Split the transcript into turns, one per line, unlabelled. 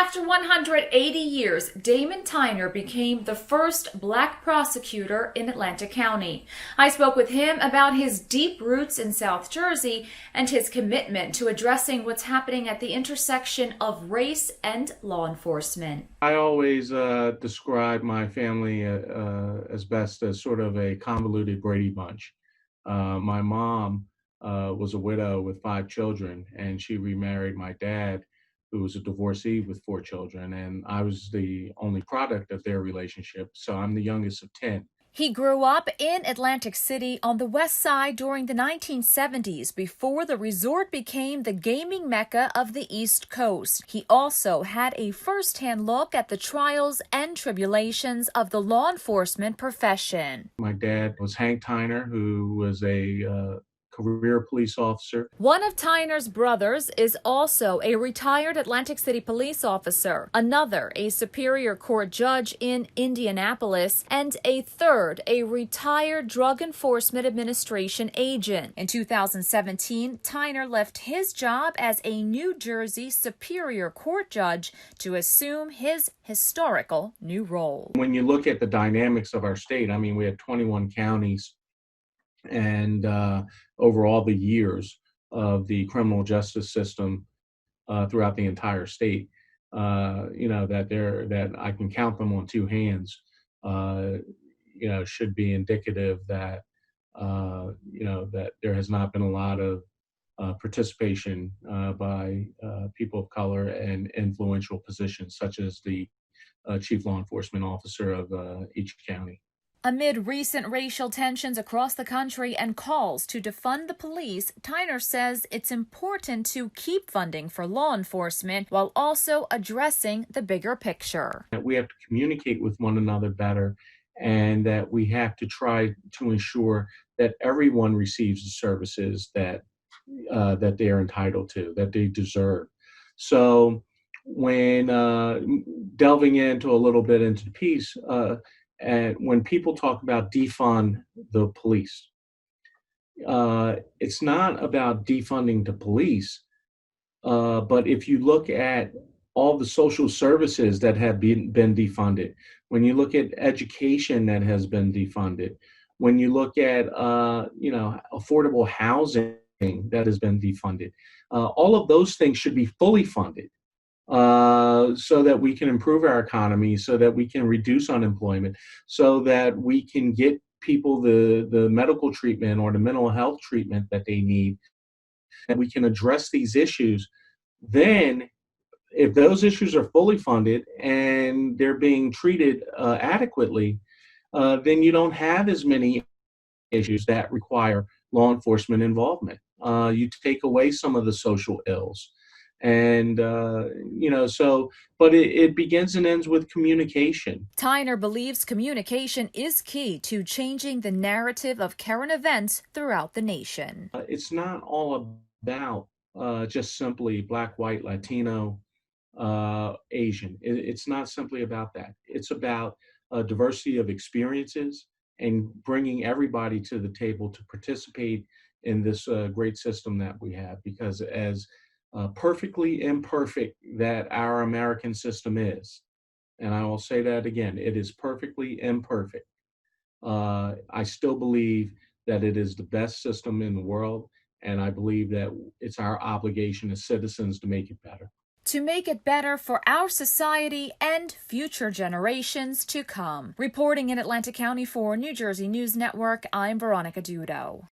After 180 years, Damon Tyner became the first black prosecutor in Atlantic County. I spoke with him about his deep roots in South Jersey and his commitment to addressing what's happening at the intersection of race and law enforcement.
I always describe my family as best as sort of a convoluted Brady Bunch. My mom was a widow with 5 children, and she remarried my dad, who was a divorcee with 4 children, and I was the only product of their relationship. So I'm the youngest of 10.
He grew up in Atlantic City on the west side during the 1970s before the resort became the gaming mecca of the East Coast. He also had a first-hand look at the trials and tribulations of the law enforcement profession.
My dad was Hank Tyner, who was a career police officer.
One of Tyner's brothers is also a retired Atlantic City police officer, another a Superior Court judge in Indianapolis, and a third a retired Drug Enforcement Administration agent. In 2017, Tyner left his job as a New Jersey Superior Court judge to assume his historical new role.
When you look at the dynamics of our state, I mean, we have 21 counties, and over all the years of the criminal justice system throughout the entire state, that I can count them on 2 hands, should be indicative that that there has not been a lot of participation by people of color and influential positions, such as the chief law enforcement officer of each county.
Amid recent racial tensions across the country and calls to defund the police, Tyner says it's important to keep funding for law enforcement while also addressing the bigger picture.
We have to communicate with one another better, and that we have to try to ensure that everyone receives the services that they are entitled to, that they deserve. So when delving into a little bit into the piece, and when people talk about defund the police, it's not about defunding the police, but if you look at all the social services that have been defunded, when you look at education that has been defunded, when you look at affordable housing that has been defunded, all of those things should be fully funded, so that we can improve our economy, so that we can reduce unemployment, so that we can get people the medical treatment or the mental health treatment that they need, and we can address these issues. Then, if those issues are fully funded and they're being treated adequately, then you don't have as many issues that require law enforcement involvement. You take away some of the social ills. And, but it begins and ends with communication.
Tyner believes communication is key to changing the narrative of current events throughout the nation.
It's not all about just simply Black, white, Latino, Asian. It's not simply about that. It's about a diversity of experiences and bringing everybody to the table to participate in this great system that we have, because as perfectly imperfect that our American system is, and I will say that again, it is perfectly imperfect. I still believe that it is the best system in the world, and I believe that it's our obligation as citizens to make it better.
To make it better for our society and future generations to come. Reporting in Atlantic County for New Jersey News Network, I'm Veronica Dudo.